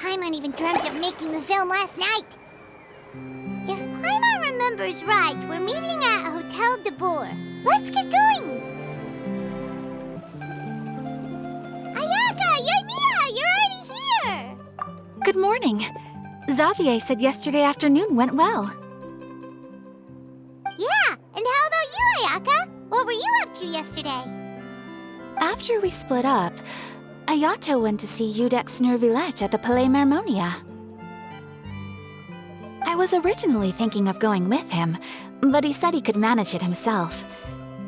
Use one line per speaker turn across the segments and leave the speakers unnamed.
Paimon even dreamt of making the film last night. If Paimon remembers right, we're meeting at Hotel Debor. Let's get going! Ayaka! Yoimiya! You're already here!
Good morning. Xavier said yesterday afternoon went well.
Yeah, and how about you, Ayaka? What were you up to yesterday?
After we split up, Ayato went to see Udex Nervillette at the Palais Marmonia. I was originally thinking of going with him, but he said he could manage it himself.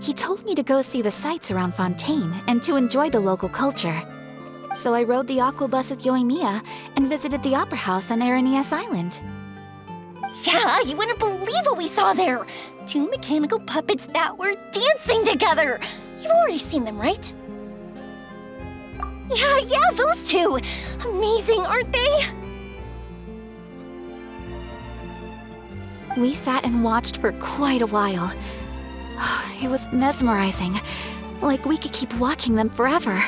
He told me to go see the sights around Fontaine and to enjoy the local culture. So I rode the aqua bus with Yoimiya and visited the opera house on Aranias Island.
Yeah, you wouldn't believe what we saw there! 2 mechanical puppets that were dancing together! You've already seen them, right? Yeah, those two! Amazing, aren't they?
We sat and watched for quite a while. It was mesmerizing, like we could keep watching them forever.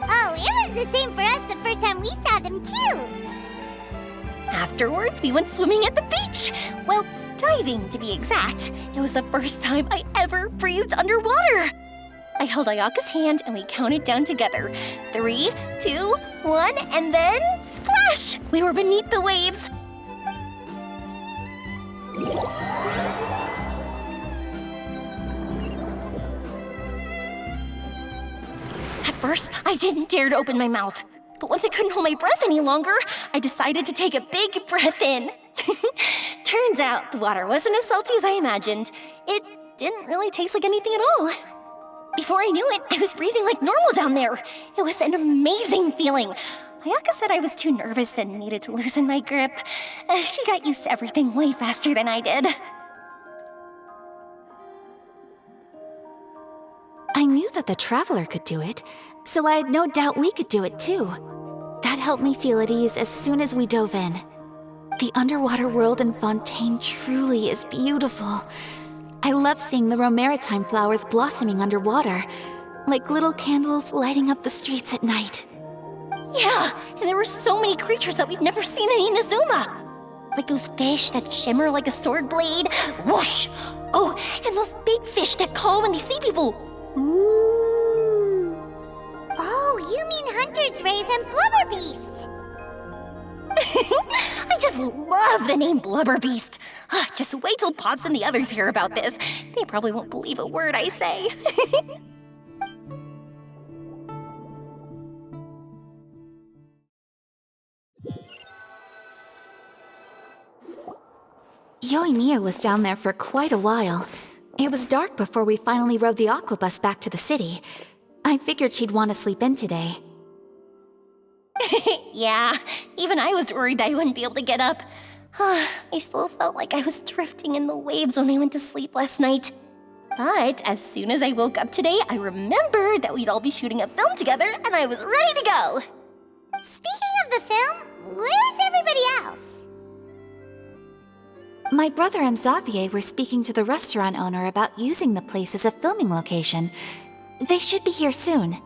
Oh, it was the same for us the first time we saw them, too!
Afterwards, we went swimming at the beach! Well, diving, to be exact. It was the first time I ever breathed underwater! I held Ayaka's hand and we counted down together. 3, 2, 1, and then splash! We were beneath the waves. At first, I didn't dare to open my mouth. But once I couldn't hold my breath any longer, I decided to take a big breath in. Turns out the water wasn't as salty as I imagined. It didn't really taste like anything at all. Before I knew it, I was breathing like normal down there. It was an amazing feeling. Ayaka said I was too nervous and needed to loosen my grip. She got used to everything way faster than I did.
I knew that the Traveler could do it, so I had no doubt we could do it too. That helped me feel at ease as soon as we dove in. The underwater world in Fontaine truly is beautiful. I love seeing the romaritime flowers blossoming underwater, like little candles lighting up the streets at night.
Yeah, and there were so many creatures that we've never seen in Inazuma. Like those fish that shimmer like a sword blade. Whoosh! Oh, and those big fish that call when they see people.
Ooh. Oh, you mean Hunter's Rays and Blubber Beasts!
I just love the name Blubber Beast. Just wait till Pops and the others hear about this. They probably won't believe a word I say.
Yoimiya was down there for quite a while. It was dark before we finally rode the aqua bus back to the city. I figured she'd want to sleep in today.
Yeah, even I was worried that I wouldn't be able to get up. I still felt like I was drifting in the waves when I went to sleep last night. But as soon as I woke up today, I remembered that we'd all be shooting a film together, and I was ready to go.
Speaking of the film, where's everybody else?
My brother and Xavier were speaking to the restaurant owner about using the place as a filming location. They should be here soon.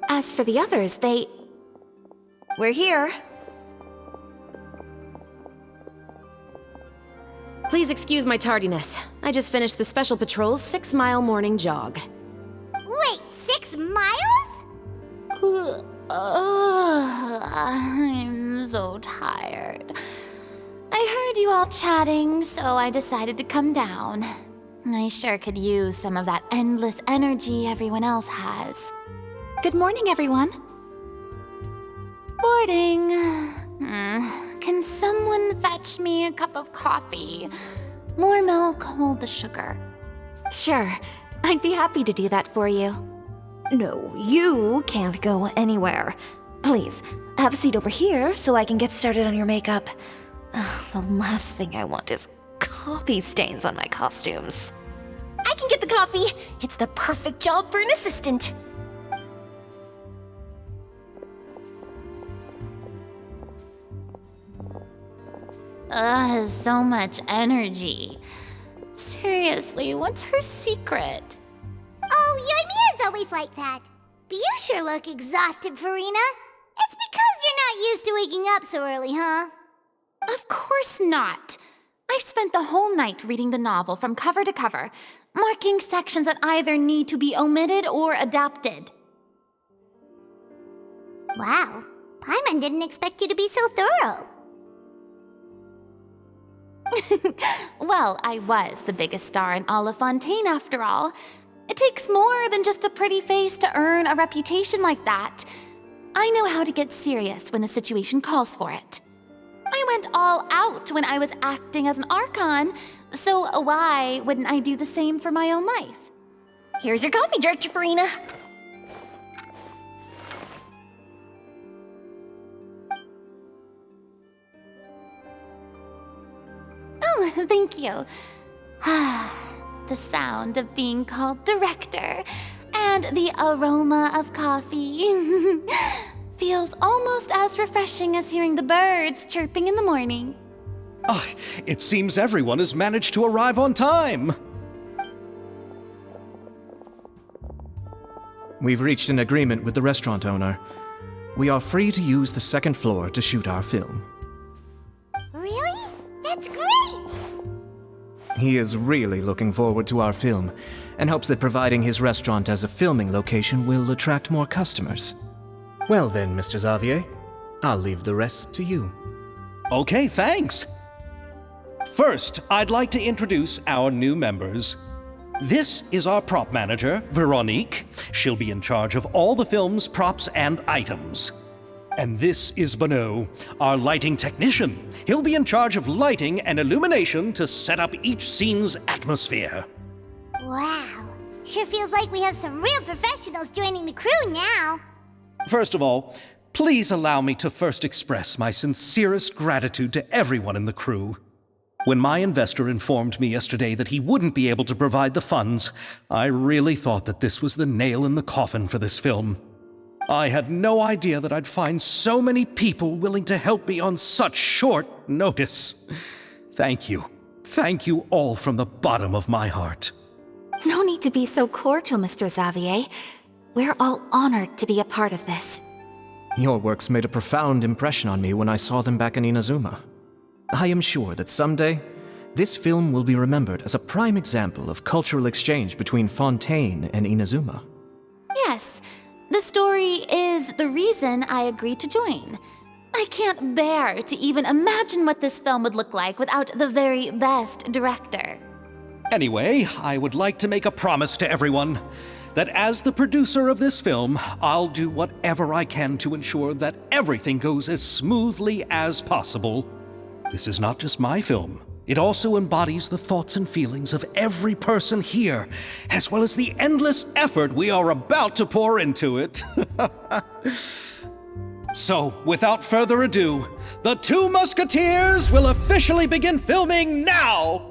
As for the others, We're here.
Please excuse my tardiness. I just finished the Special Patrol's 6-mile morning jog.
Wait, 6 miles?
I'm so tired. I heard you all chatting, so I decided to come down. I sure could use some of that endless energy everyone else has.
Good morning, everyone.
Morning. Can someone fetch me a cup of coffee? More milk, hold the sugar.
Sure, I'd be happy to do that for you.
No, you can't go anywhere. Please, have a seat over here so I can get started on your makeup. The last thing I want is coffee stains on my costumes.
I can get the coffee. It's the perfect job for an assistant.
So much energy. Seriously, what's her secret?
Oh, Yoimiya's always like that. But you sure look exhausted, Farina. It's because not used to waking up so early, huh?
Of course not. I spent the whole night reading the novel from cover to cover, marking sections that either need to be omitted or adapted.
Wow, Paimon didn't expect you to be so thorough.
Well, I was the biggest star in all of Fontaine after all. It takes more than just a pretty face to earn a reputation like that. I know how to get serious when the situation calls for it. I went all out when I was acting as an Archon, so why wouldn't I do the same for my own life?
Here's your coffee, Director Farina.
Oh, thank you. The sound of being called director and the aroma of coffee feels almost as refreshing as hearing the birds chirping in the morning.
Ah, it seems everyone has managed to arrive on time.
We've reached an agreement with the restaurant owner. We are free to use the second floor to shoot our film.
Really? That's great!
He is really looking forward to our film, and hopes that providing his restaurant as a filming location will attract more customers. Well then, Mr. Xavier, I'll leave the rest to you.
Okay, thanks. First, I'd like to introduce our new members. This is our prop manager, Veronique. She'll be in charge of all the film's props and items. And this is Bonneau, our lighting technician. He'll be in charge of lighting and illumination to set up each scene's atmosphere.
Wow, sure feels like we have some real professionals joining the crew now.
First of all, please allow me to first express my sincerest gratitude to everyone in the crew. When my investor informed me yesterday that he wouldn't be able to provide the funds, I really thought that this was the nail in the coffin for this film. I had no idea that I'd find so many people willing to help me on such short notice. Thank you. Thank you all from the bottom of my heart.
No need to be so cordial, Mr. Xavier. We're all honored to be a part of this.
Your works made a profound impression on me when I saw them back in Inazuma. I am sure that someday, this film will be remembered as a prime example of cultural exchange between Fontaine and Inazuma.
Yes, the story is the reason I agreed to join. I can't bear to even imagine what this film would look like without the very best director.
Anyway, I would like to make a promise to everyone that as the producer of this film, I'll do whatever I can to ensure that everything goes as smoothly as possible. This is not just my film. It also embodies the thoughts and feelings of every person here, as well as the endless effort we are about to pour into it. So, without further ado, the Two Musketeers will officially begin filming now!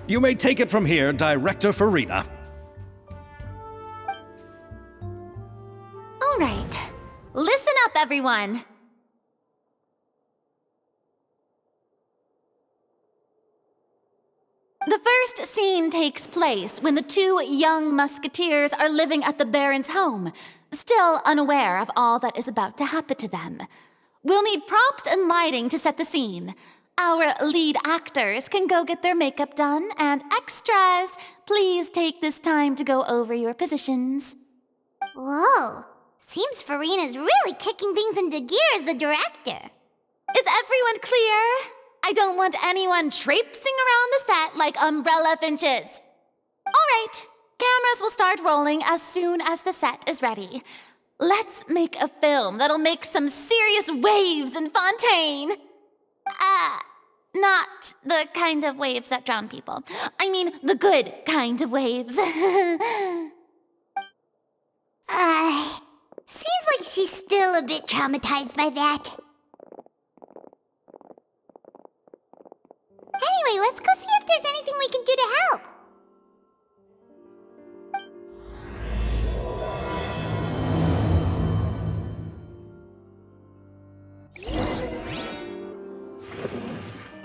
You may take it from here, Director Farina.
All right, listen up, everyone. The first scene takes place when the two young musketeers are living at the Baron's home, still unaware of all that is about to happen to them. We'll need props and lighting to set the scene. Our lead actors can go get their makeup done, and extras, please take this time to go over your positions.
Whoa, seems Farina's really kicking things into gear as the director.
Is everyone clear? I don't want anyone traipsing around the set like umbrella finches. All right, cameras will start rolling as soon as the set is ready. Let's make a film that'll make some serious waves in Fontaine. Not the kind of waves that drown people. I mean, the good kind of waves.
Seems like she's still a bit traumatized by that. Anyway, let's go see if there's anything we can do to help.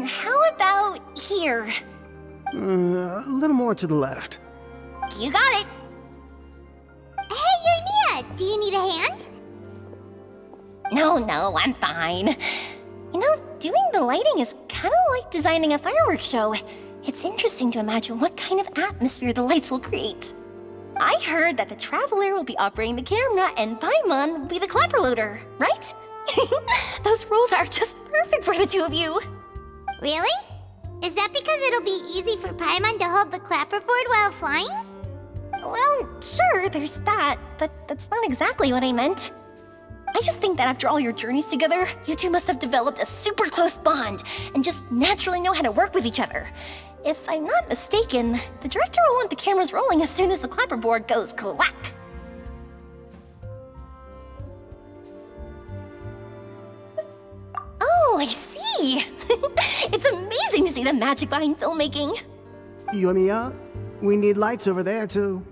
How about here?
A little more to the left.
You got it.
Hey, Yamian! Do you need a hand?
No, I'm fine. You know, doing the lighting is kind of like designing a fireworks show. It's interesting to imagine what kind of atmosphere the lights will create. I heard that the Traveler will be operating the camera and Paimon will be the clapper loader, right? Those roles are just perfect for the two of you.
Really? Is that because it'll be easy for Paimon to hold the clapperboard while flying?
Well, sure, there's that, but that's not exactly what I meant. I just think that after all your journeys together, you two must have developed a super close bond and just naturally know how to work with each other. If I'm not mistaken, the director will want the cameras rolling as soon as the clapperboard goes clack. Oh, I see! It's amazing to see the magic behind filmmaking.
Yumiya, we need lights over there too.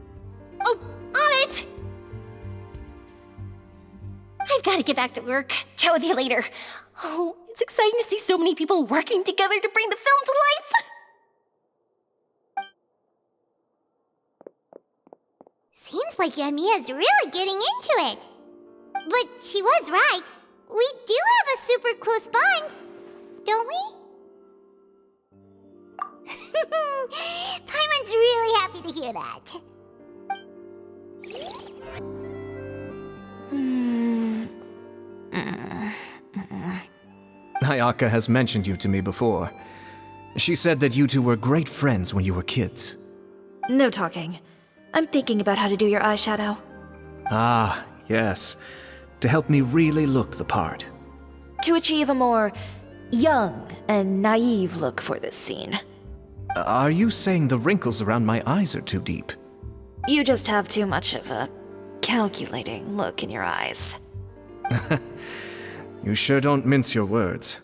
Oh, on it! I've got to get back to work. Chat with you later. Oh, it's exciting to see so many people working together to bring the film to life.
Seems like Yumiya's really getting into it. But she was right. We do have a super close bond, don't we? Paimon's really happy to hear that.
Ayaka has mentioned you to me before. She said that you two were great friends when you were kids.
No talking. I'm thinking about how to do your eyeshadow.
Ah, yes. To help me really look the part.
To achieve a more young and naive look for this scene.
Are you saying the wrinkles around my eyes are too deep?
You just have too much of a calculating look in your eyes.
You sure don't mince your words.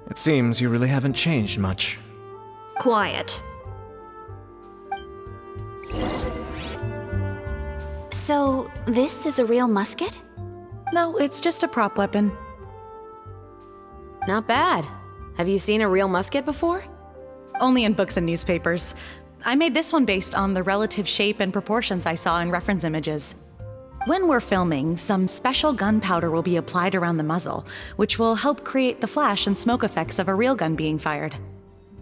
It seems you really haven't changed much.
Quiet.
So, this is a real musket?
No, it's just a prop weapon.
Not bad. Have you seen a real musket before?
Only in books and newspapers. I made this one based on the relative shape and proportions I saw in reference images. When we're filming, some special gunpowder will be applied around the muzzle, which will help create the flash and smoke effects of a real gun being fired.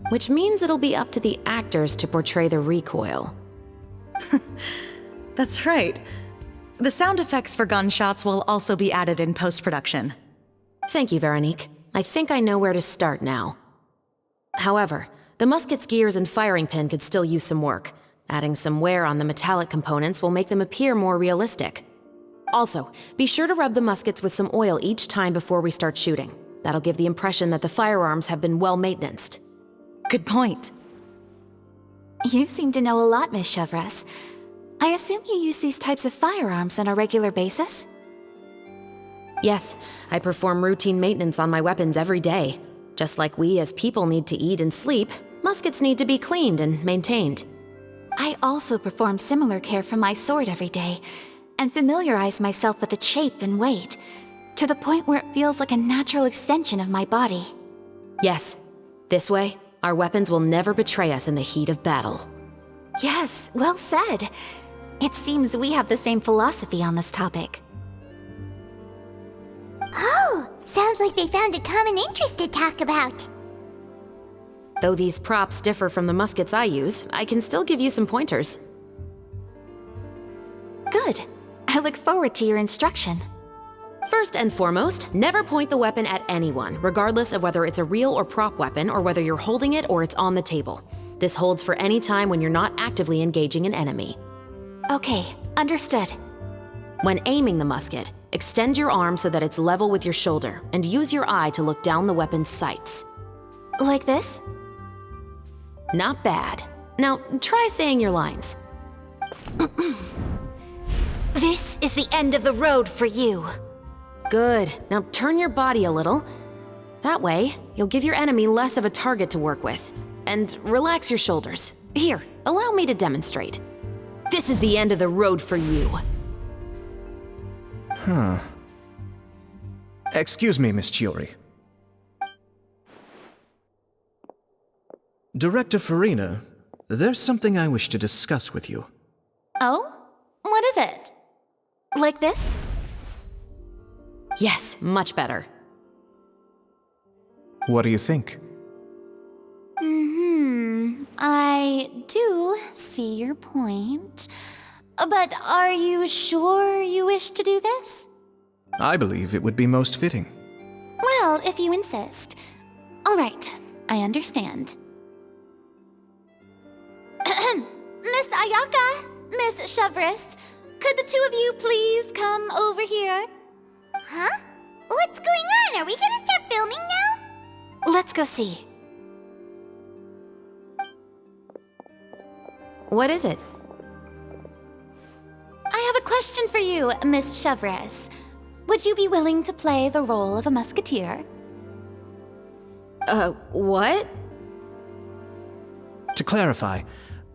Which means it'll be up to the actors to portray the recoil.
That's right. The sound effects for gunshots will also be added in post-production.
Thank you, Veronique. I think I know where to start now. However, the musket's gears and firing pin could still use some work. Adding some wear on the metallic components will make them appear more realistic. Also, be sure to rub the muskets with some oil each time before we start shooting. That'll give the impression that the firearms have been well maintained.
Good point.
You seem to know a lot, Miss Chevres. I assume you use these types of firearms on a regular basis?
Yes, I perform routine maintenance on my weapons every day. Just like we as people need to eat and sleep, muskets need to be cleaned and maintained.
I also perform similar care for my sword every day, and familiarize myself with its shape and weight, to the point where it feels like a natural extension of my body.
Yes, this way, our weapons will never betray us in the heat of battle.
Yes, well said. It seems we have the same philosophy on this topic.
Oh, sounds like they found a common interest to talk about.
Though these props differ from the muskets I use, I can still give you some pointers.
Good. I look forward to your instruction.
First and foremost, never point the weapon at anyone, regardless of whether it's a real or prop weapon or whether you're holding it or it's on the table. This holds for any time when you're not actively engaging an enemy.
Okay, understood.
When aiming the musket, extend your arm so that it's level with your shoulder, and use your eye to look down the weapon's sights.
Like this?
Not bad. Now, try saying your lines.
This is the end of the road for you.
Good. Now turn your body a little. That way, you'll give your enemy less of a target to work with. And relax your shoulders. Here, allow me to demonstrate. This is the end of the road for you.
Huh. Excuse me, Miss Chiori. Director Farina, there's something I wish to discuss with you.
Oh? What is it?
Like this?
Yes, much better.
What do you think?
I do see your point. But are you sure you wish to do this?
I believe it would be most fitting.
Well, if you insist. All right, I understand. Miss Ayaka, Miss Chevres, could the two of you please come over here?
Huh? What's going on? Are we gonna start filming now?
Let's go see.
What is it?
I have a question for you, Miss Chevres. Would you be willing to play the role of a musketeer?
What?
To clarify,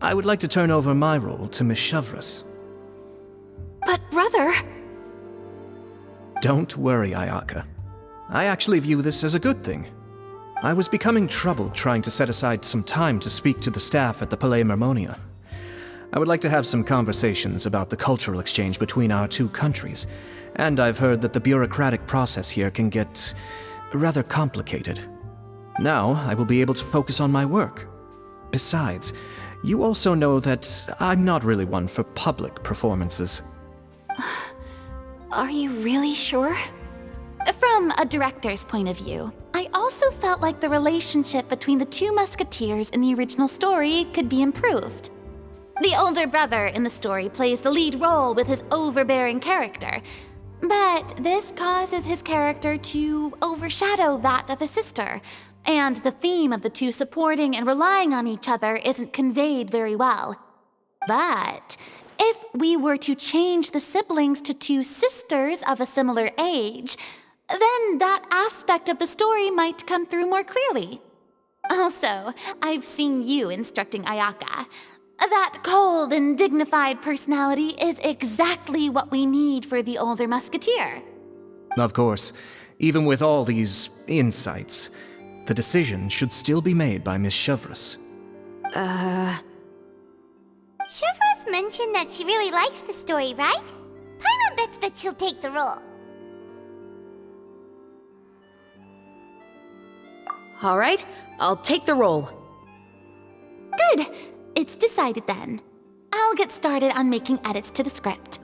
I would like to turn over my role to Miss Chevres.
But brother...
Don't worry, Ayaka. I actually view this as a good thing. I was becoming troubled trying to set aside some time to speak to the staff at the Palais Mermonia. I would like to have some conversations about the cultural exchange between our two countries, and I've heard that the bureaucratic process here can get rather complicated. Now, I will be able to focus on my work. Besides, you also know that I'm not really one for public performances.
Are you really sure?
From a director's point of view, I also felt like the relationship between the two musketeers in the original story could be improved. The older brother in the story plays the lead role with his overbearing character, but this causes his character to overshadow that of his sister, and the theme of the two supporting and relying on each other isn't conveyed very well. But if we were to change the siblings to two sisters of a similar age, then that aspect of the story might come through more clearly. Also, I've seen you instructing Ayaka. That cold and dignified personality is exactly what we need for the older musketeer.
Of course, even with all these insights, the decision should still be made by Miss Chevres.
Chevres mentioned that she really likes the story, right? Paimon bets that she'll take the role.
All right, I'll take the role.
Good. It's decided then. I'll get started on making edits to the script.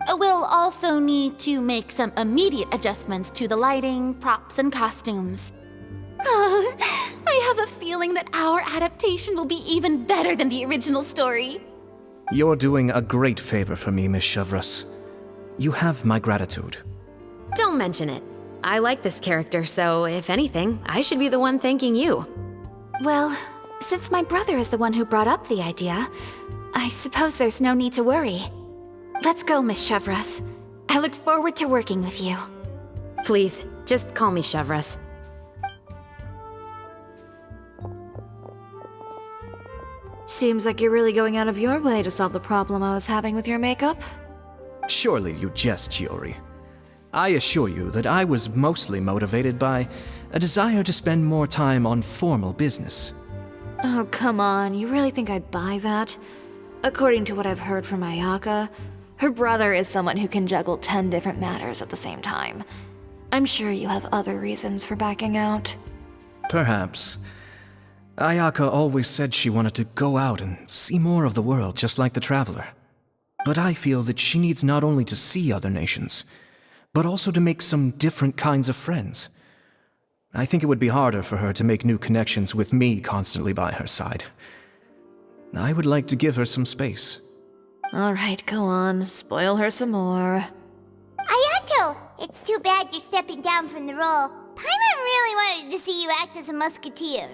We'll also need to make some immediate adjustments to the lighting, props, and costumes. I have a feeling that our adaptation will be even better than the original story.
You're doing a great favor for me, Miss Chevres. You have my gratitude.
Don't mention it. I like this character, so if anything, I should be the one thanking you.
Well, since my brother is the one who brought up the idea, I suppose there's no need to worry. Let's go, Miss Chevres. I look forward to working with you.
Please, just call me Chevres.
Seems like you're really going out of your way to solve the problem I was having with your makeup.
Surely you jest, Chiori. I assure you that I was mostly motivated by a desire to spend more time on formal business.
Oh, come on, you really think I'd buy that? According to what I've heard from Ayaka, her brother is someone who can juggle 10 different matters at the same time. I'm sure you have other reasons for backing out.
Perhaps. Ayaka always said she wanted to go out and see more of the world, just like the Traveler. But I feel that she needs not only to see other nations, but also to make some different kinds of friends. I think it would be harder for her to make new connections with me constantly by her side. I would like to give her some space.
Alright, go on, spoil her some more.
Ayato, it's too bad you're stepping down from the role. Paimon really wanted to see you act as a musketeer.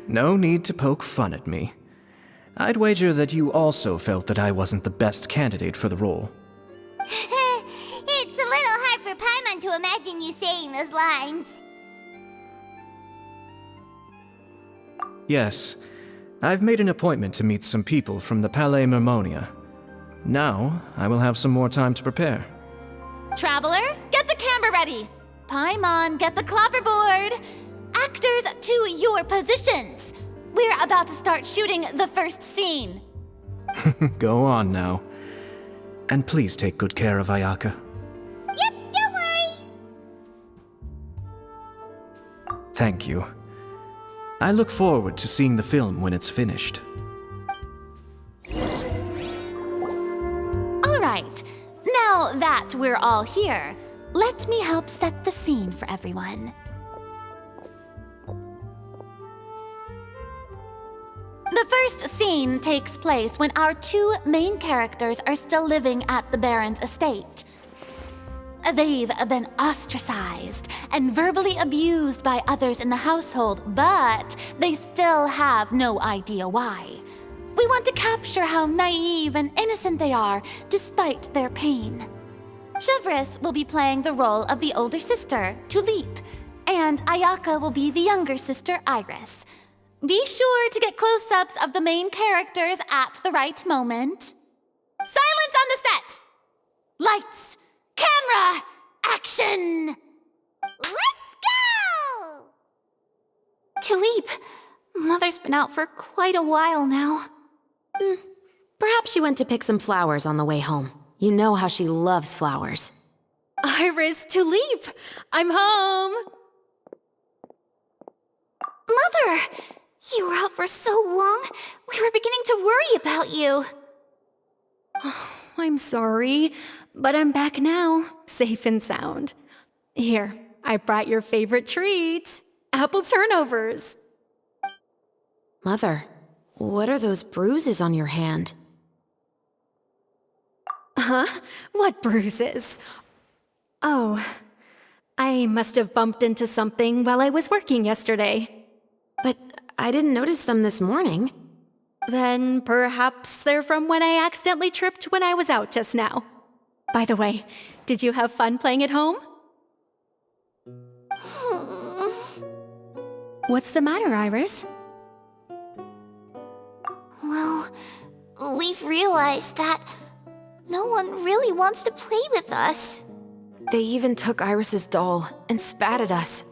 No need to poke fun at me. I'd wager that you also felt that I wasn't the best candidate for the role.
It's a little hard for Paimon to imagine you saying those lines.
Yes, I've made an appointment to meet some people from the Palais Mermonia. Now, I will have some more time to prepare.
Traveler, get the camera ready. Paimon, get the clapperboard. Actors, to your positions. We're about to start shooting the first scene.
Go on now. And please take good care of Ayaka.
Yep, don't worry.
Thank you. I look forward to seeing the film when it's finished.
All right, now that we're all here, let me help set the scene for everyone. The first scene takes place when our two main characters are still living at the Baron's estate. They've been ostracized and verbally abused by others in the household, but they still have no idea why. We want to capture how naive and innocent they are despite their pain. Chevres will be playing the role of the older sister, Tulip, and Ayaka will be the younger sister, Iris. Be sure to get close-ups of the main characters at the right moment. Silence on the set! Lights! Camera! Action!
Let's go!
Tulip, Mother's been out for quite a while now.
Perhaps she went to pick some flowers on the way home. You know how she loves flowers.
Iris, Tulip, I'm home.
Mother! You were out for so long, we were beginning to worry about you.
I'm sorry, but I'm back now, safe and sound. Here, I brought your favorite treat, apple turnovers.
Mother, what are those bruises on your hand?
Huh? What bruises? Oh, I must have bumped into something while I was working yesterday.
But I didn't notice them this morning.
Then perhaps they're from when I accidentally tripped when I was out just now. By the way, did you have fun playing at home? What's the matter, Iris?
Well, we've realized that no one really wants to play with us.
They even took Iris's doll and spat at us.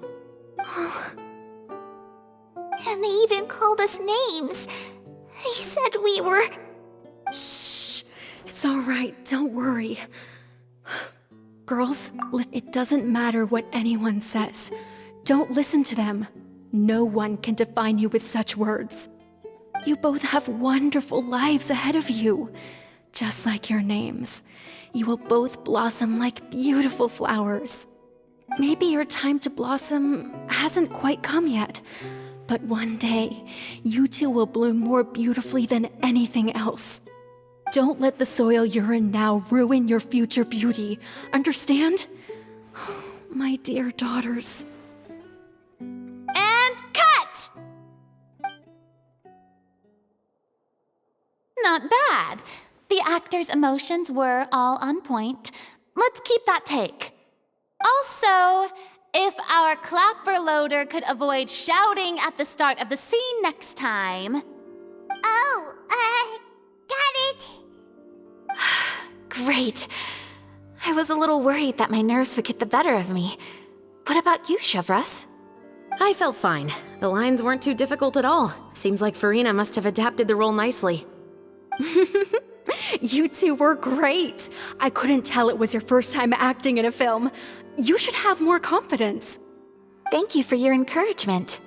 And they even called us names. They said we were...
Shh! It's all right, don't worry. Girls, it doesn't matter what anyone says. Don't listen to them. No one can define you with such words. You both have wonderful lives ahead of you. Just like your names. You will both blossom like beautiful flowers. Maybe your time to blossom hasn't quite come yet, but one day, you two will bloom more beautifully than anything else. Don't let the soil you're in now ruin your future beauty. Understand? My dear daughters.
And cut! Not bad. The actors' emotions were all on point. Let's keep that take. Also, if our clapper loader could avoid shouting at the start of the scene next time.
Oh, got it.
Great. I was a little worried that my nerves would get the better of me. What about you, Chevres?
I felt fine. The lines weren't too difficult at all. Seems like Farina must have adapted the role nicely.
You two were great. I couldn't tell it was your first time acting in a film. You should have more confidence.
Thank you for your encouragement.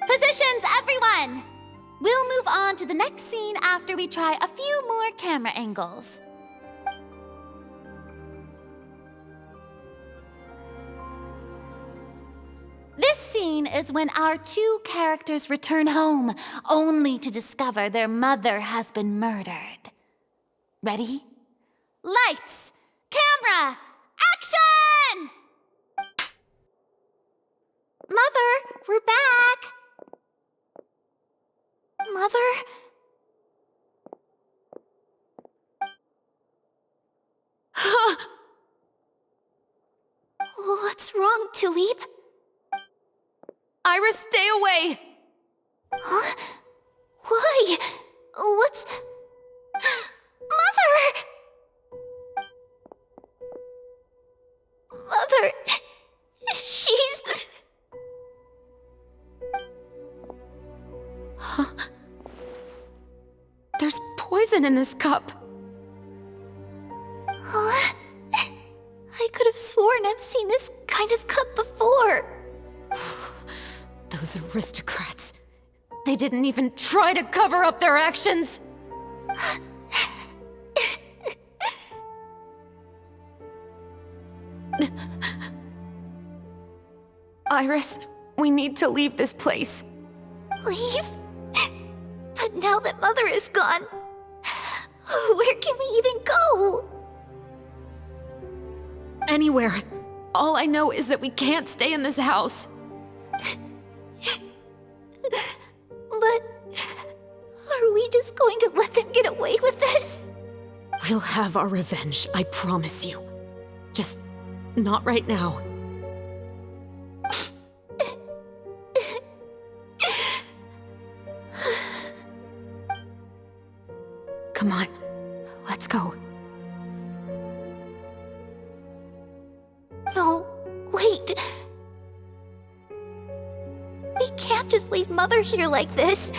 Positions, everyone! We'll move on to the next scene after we try a few more camera angles. This scene is when our two characters return home, only to discover their mother has been murdered. Ready? Lights! Camera! Action!
Mother, we're back. Mother? What's wrong, Tulip?
Iris, stay away!
Huh? Why? What's... Mother! Mother... She's...
There's poison in this cup.
Oh, I could have sworn I've seen this kind of cup before.
Those aristocrats. They didn't even try to cover up their actions. Iris, we need to leave this place.
Leave? But now that Mother is gone, where can we even go?
Anywhere. All I know is that we can't stay in this house.
But are we just going to let them get away with this?
We'll have our revenge, I promise you. Just not right now. Come on, let's go.
No, wait. We can't just leave Mother here like this.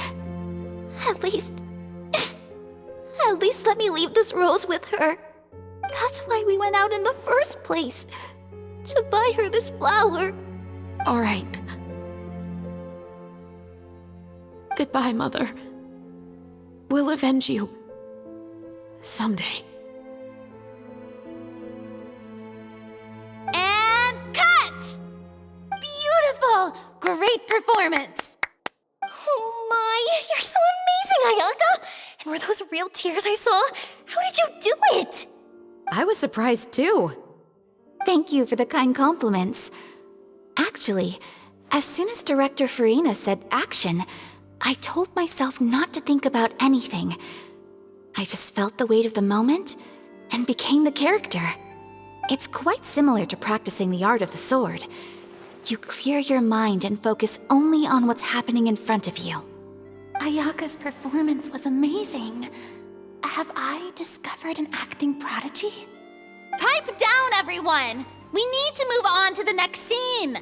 At least let me leave this rose with her. That's why we went out in the first place. To buy her this flower.
All right. Goodbye, Mother. We'll avenge you. Someday.
And cut! Beautiful! Great performance!
Oh my, you're so amazing, Ayaka! And were those real tears I saw? How did you do it?
I was surprised too.
Thank you for the kind compliments. Actually, as soon as Director Farina said action, I told myself not to think about anything. I just felt the weight of the moment and became the character. It's quite similar to practicing the art of the sword. You clear your mind and focus only on what's happening in front of you.
Ayaka's performance was amazing. Have I discovered an acting prodigy? Pipe down, everyone! We need to move on to the next scene!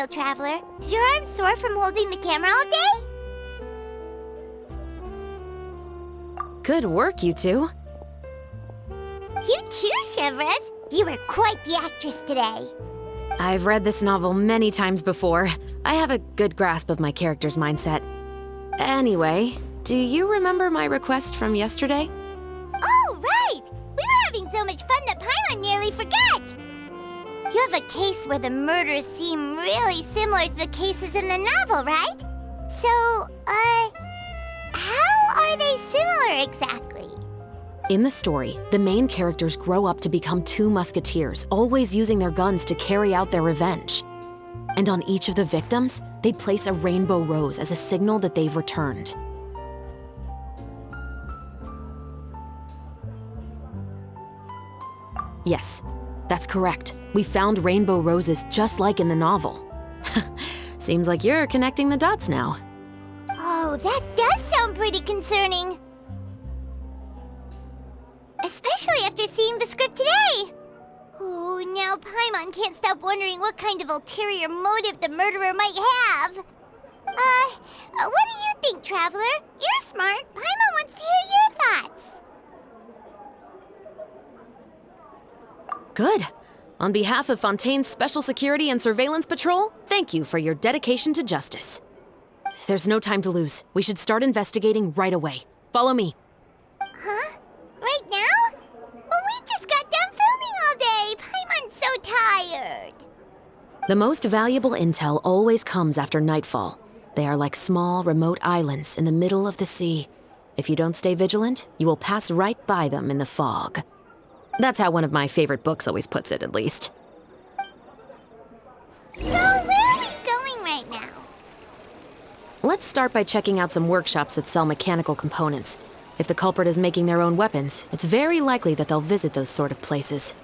Traveler. Is your arm sore from holding the camera all day?
Good work, you two.
You too, Chevres. You were quite the actress today.
I've read this novel many times before. I have a good grasp of my character's mindset. Anyway, do you remember my request from yesterday?
Oh, right! We were having so much fun that Paimon nearly forgot! You have a case where the murders seem really similar to the cases in the novel, right? So, how are they similar exactly?
In the story, the main characters grow up to become two musketeers, always using their guns to carry out their revenge. And on each of the victims, they place a rainbow rose as a signal that they've returned. Yes, that's correct. We found rainbow roses just like in the novel. Seems like you're connecting the dots now.
Oh, that does sound pretty concerning. Especially after seeing the script today. Oh, now Paimon can't stop wondering what kind of ulterior motive the murderer might have. What do you think, Traveler? You're smart. Paimon wants to hear your thoughts.
Good. On behalf of Fontaine's Special Security and Surveillance Patrol, thank you for your dedication to justice. There's no time to lose. We should start investigating right away. Follow me.
Huh? Right now? Well, we just got done filming all day. Paimon's so tired.
The most valuable intel always comes after nightfall. They are like small, remote islands in the middle of the sea. If you don't stay vigilant, you will pass right by them in the fog. That's how one of my favorite books always puts it, at least.
So, where are we going right now?
Let's start by checking out some workshops that sell mechanical components. If the culprit is making their own weapons, it's very likely that they'll visit those sort of places.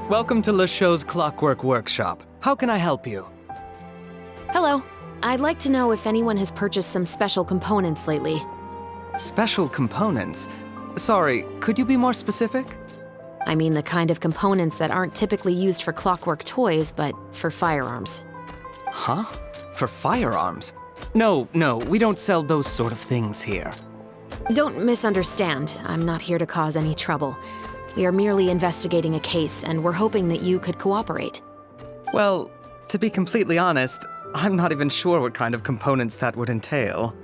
Welcome to Le Show's Clockwork Workshop. How can I help you?
Hello. I'd like to know if anyone has purchased some special components lately.
Special components? Sorry, could you be more specific?
I mean the kind of components that aren't typically used for clockwork toys, but for firearms.
Huh? For firearms? No, we don't sell those sort of things here.
Don't misunderstand. I'm not here to cause any trouble. We are merely investigating a case, and we're hoping that you could cooperate.
Well, to be completely honest, I'm not even sure what kind of components that would entail.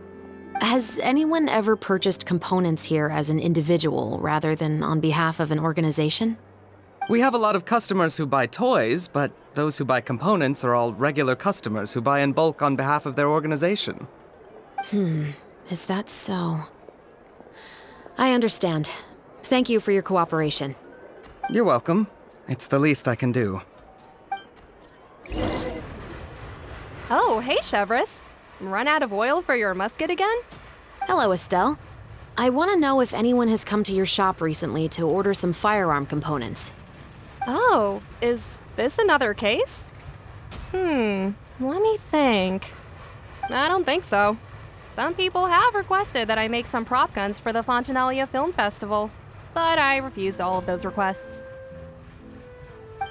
Has anyone ever purchased components here as an individual rather than on behalf of an organization?
We have a lot of customers who buy toys, but those who buy components are all regular customers who buy in bulk on behalf of their organization.
Is that so? I understand. Thank you for your cooperation.
You're welcome. It's the least I can do.
Oh, hey, Chevres. Run out of oil for your musket again?
Hello, Estelle. I want to know if anyone has come to your shop recently to order some firearm components.
Oh, is this another case? Let me think. I don't think so. Some people have requested that I make some prop guns for the Fontanalia Film Festival, but I refused all of those requests.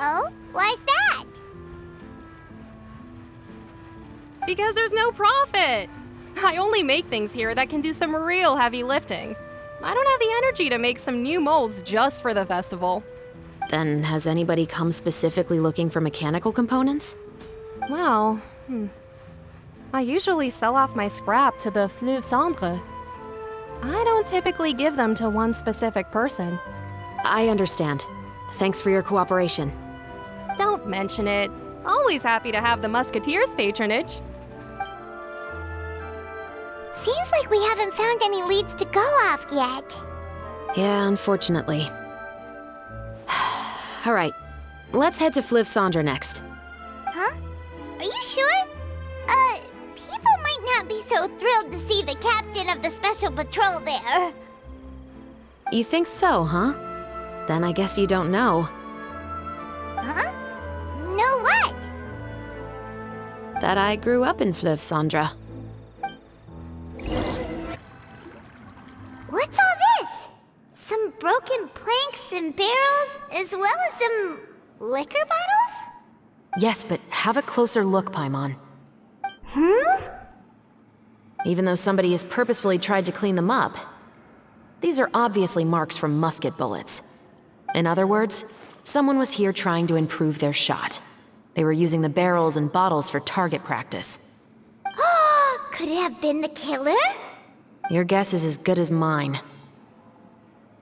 Oh? Why's that?
Because there's no profit! I only make things here that can do some real heavy lifting. I don't have the energy to make some new molds just for the festival.
Then has anybody come specifically looking for mechanical components?
Well, I usually sell off my scrap to the Flёv Sandr. I don't typically give them to one specific person.
I understand. Thanks for your cooperation.
Don't mention it. Always happy to have the Musketeers' patronage.
Seems like we haven't found any leads to go off yet.
Yeah, unfortunately. All right, let's head to Flёv Sandr next.
Huh? Are you sure? People might not be so thrilled to see the captain of the special patrol there.
You think so, huh? Then I guess you don't know.
Huh? Know what?
That I grew up in Flёv Sandr.
What's all this? Some broken planks and barrels, as well as some liquor bottles?
Yes, but have a closer look, Paimon. Even though somebody has purposefully tried to clean them up, these are obviously marks from musket bullets. In other words, someone was here trying to improve their shot. They were using the barrels and bottles for target practice.
Could it have been the killer?
Your guess is as good as mine.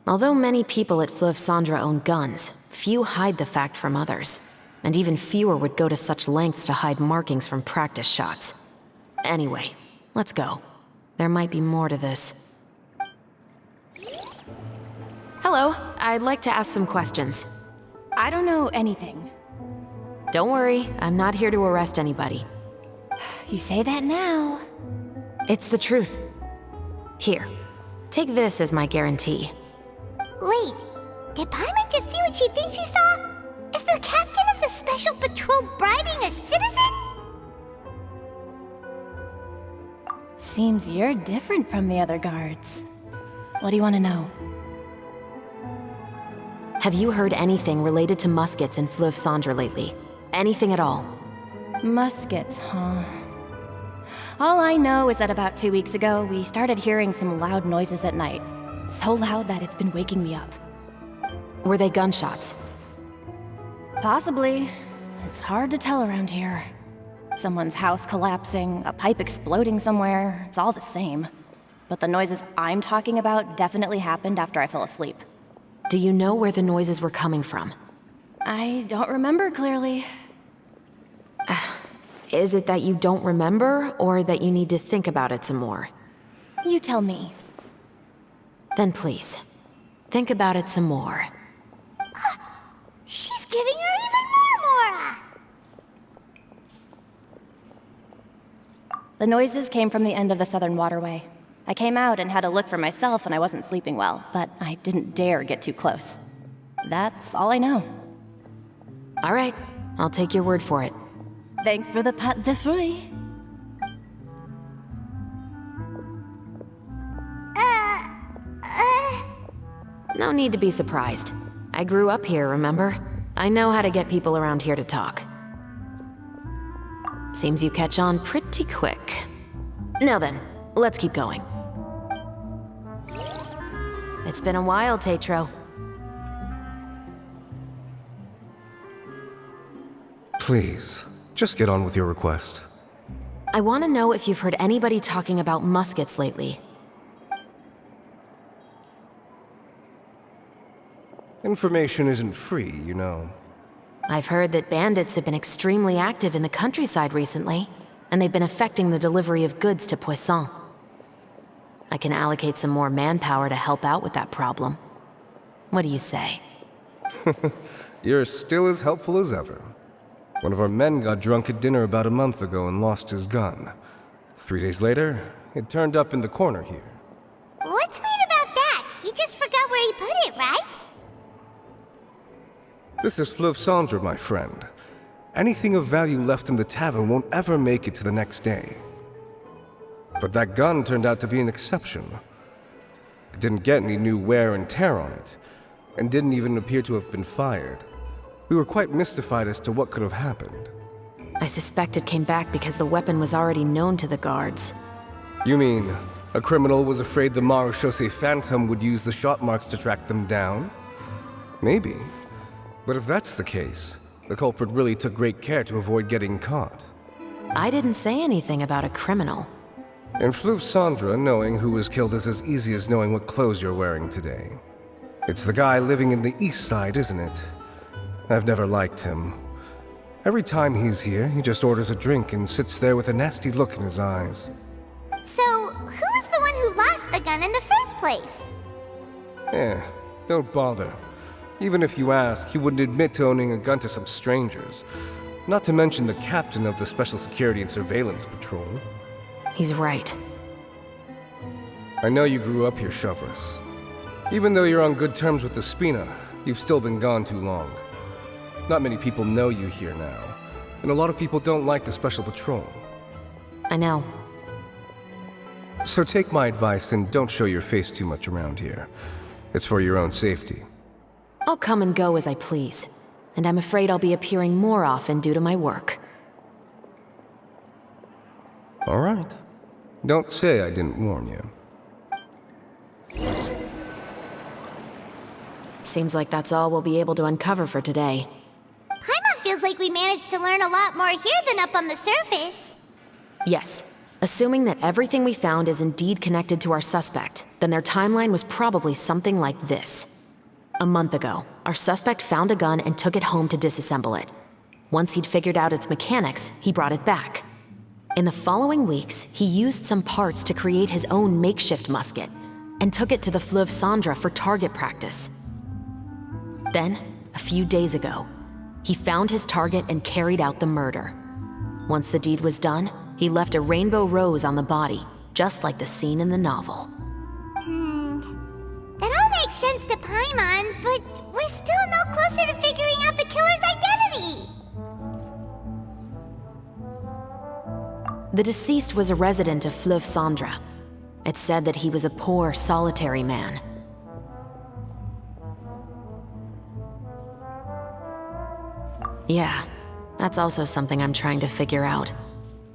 Although many people at Flёv Sandr own guns, few hide the fact from others. And even fewer would go to such lengths to hide markings from practice shots. Anyway, let's go. There might be more to this. Hello, I'd like to ask some questions.
I don't know anything.
Don't worry, I'm not here to arrest anybody.
You say that now.
It's the truth. Here, take this as my guarantee.
Wait, did Paimon just see what she thinks she saw? Is the captain of the special patrol bribing a citizen?
Seems you're different from the other guards. What do you want to know?
Have you heard anything related to muskets in Flёv Sandr lately? Anything at all?
Muskets, huh? All I know is that about 2 weeks ago, we started hearing some loud noises at night. So loud that it's been waking me up.
Were they gunshots?
Possibly. It's hard to tell around here. Someone's house collapsing, a pipe exploding somewhere, it's all the same. But the noises I'm talking about definitely happened after I fell asleep.
Do you know where the noises were coming from?
I don't remember clearly.
Is it that you don't remember, or that you need to think about it some more?
You tell me.
Then please, think about it some more.
She's giving her even more.
The noises came from the end of the southern waterway. I came out and had a look for myself when I wasn't sleeping well, but I didn't dare get too close. That's all I know.
All right, I'll take your word for it.
Thanks for the pâte de fruits.
No need to be surprised. I grew up here, remember? I know how to get people around here to talk. Seems you catch on pretty quick. Now then, let's keep going. It's been a while, Tetro.
Please, just get on with your request.
I want to know if you've heard anybody talking about muskets lately.
Information isn't free, you know.
I've heard that bandits have been extremely active in the countryside recently, and they've been affecting the delivery of goods to Poisson. I can allocate some more manpower to help out with that problem. What do you say?
You're still as helpful as ever. One of our men got drunk at dinner about a month ago and lost his gun. 3 days later, it turned up in the corner here.
What's weird about that? He just forgot where he put it, right?
This is Flёv Sandr, my friend. Anything of value left in the tavern won't ever make it to the next day. But that gun turned out to be an exception. It didn't get any new wear and tear on it, and didn't even appear to have been fired. We were quite mystified as to what could have happened.
I suspect it came back because the weapon was already known to the guards.
You mean, a criminal was afraid the Marechaussee Phantom would use the shot marks to track them down? Maybe. But if that's the case, the culprit really took great care to avoid getting caught.
I didn't say anything about a criminal.
In Flёv Sandr, knowing who was killed is as easy as knowing what clothes you're wearing today. It's the guy living in the east side, isn't it? I've never liked him. Every time he's here, he just orders a drink and sits there with a nasty look in his eyes.
So, who was the one who lost the gun in the first place?
Don't bother. Even if you ask, he wouldn't admit to owning a gun to some strangers. Not to mention the captain of the Special Security and Surveillance Patrol.
He's right.
I know you grew up here, Chevres. Even though you're on good terms with the Spina, you've still been gone too long. Not many people know you here now, and a lot of people don't like the Special Patrol.
I know.
So take my advice and don't show your face too much around here. It's for your own safety.
I'll come and go as I please, and I'm afraid I'll be appearing more often due to my work.
All right. Don't say I didn't warn you.
Seems like that's all we'll be able to uncover for today.
Paimon feels like we managed to learn a lot more here than up on the surface.
Yes. Assuming that everything we found is indeed connected to our suspect, then their timeline was probably something like this. A month ago, our suspect found a gun and took it home to disassemble it. Once he'd figured out its mechanics, he brought it back. In the following weeks, he used some parts to create his own makeshift musket, and took it to the Flёv Sandr for target practice. Then, a few days ago, he found his target and carried out the murder. Once the deed was done, he left a rainbow rose on the body, just like the scene in the novel.
That all makes sense to Paimon, but we're still no closer to figuring out the killer's identity!
The deceased was a resident of Flёv Sandr. It's said that he was a poor, solitary man. Yeah, that's also something I'm trying to figure out.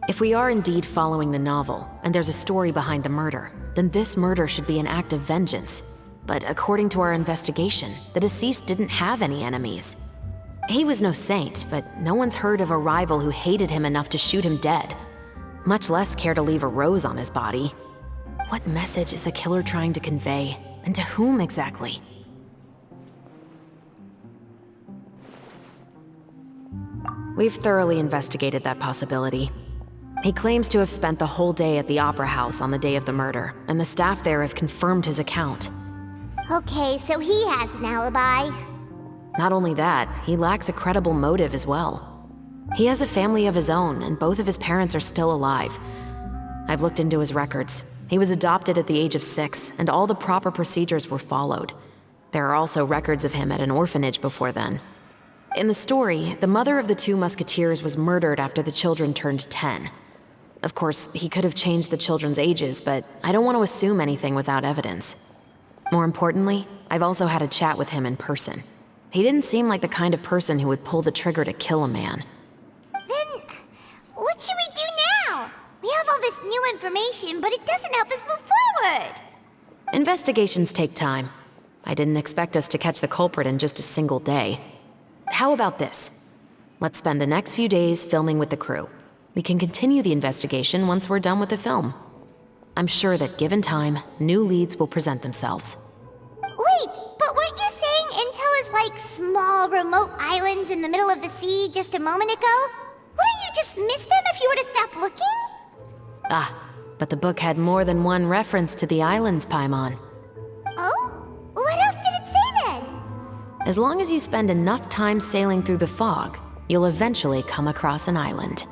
If we are indeed following the novel, and there's a story behind the murder, then this murder should be an act of vengeance. But according to our investigation, the deceased didn't have any enemies. He was no saint, but no one's heard of a rival who hated him enough to shoot him dead, much less care to leave a rose on his body. What message is the killer trying to convey, and to whom exactly? We've thoroughly investigated that possibility. He claims to have spent the whole day at the Opera House on the day of the murder, and the staff there have confirmed his account.
Okay, so he has an alibi.
Not only that, he lacks a credible motive as well. He has a family of his own, and both of his parents are still alive. I've looked into his records. He was adopted at the age of 6, and all the proper procedures were followed. There are also records of him at an orphanage before then. In the story, the mother of the 2 musketeers was murdered after the children turned 10. Of course, he could have changed the children's ages, but I don't want to assume anything without evidence. More importantly, I've also had a chat with him in person. He didn't seem like the kind of person who would pull the trigger to kill a man.
Then, what should we do now? We have all this new information, but it doesn't help us move forward.
Investigations take time. I didn't expect us to catch the culprit in just a single day. How about this? Let's spend the next few days filming with the crew. We can continue the investigation once we're done with the film. I'm sure that given time, new leads will present themselves.
Wait, but weren't you saying Intel is like small, remote islands in the middle of the sea just a moment ago? Wouldn't you just miss them if you were to stop looking?
Ah, but the book had more than one reference to the islands, Paimon.
Oh? What else did it say then?
As long as you spend enough time sailing through the fog, you'll eventually come across an island.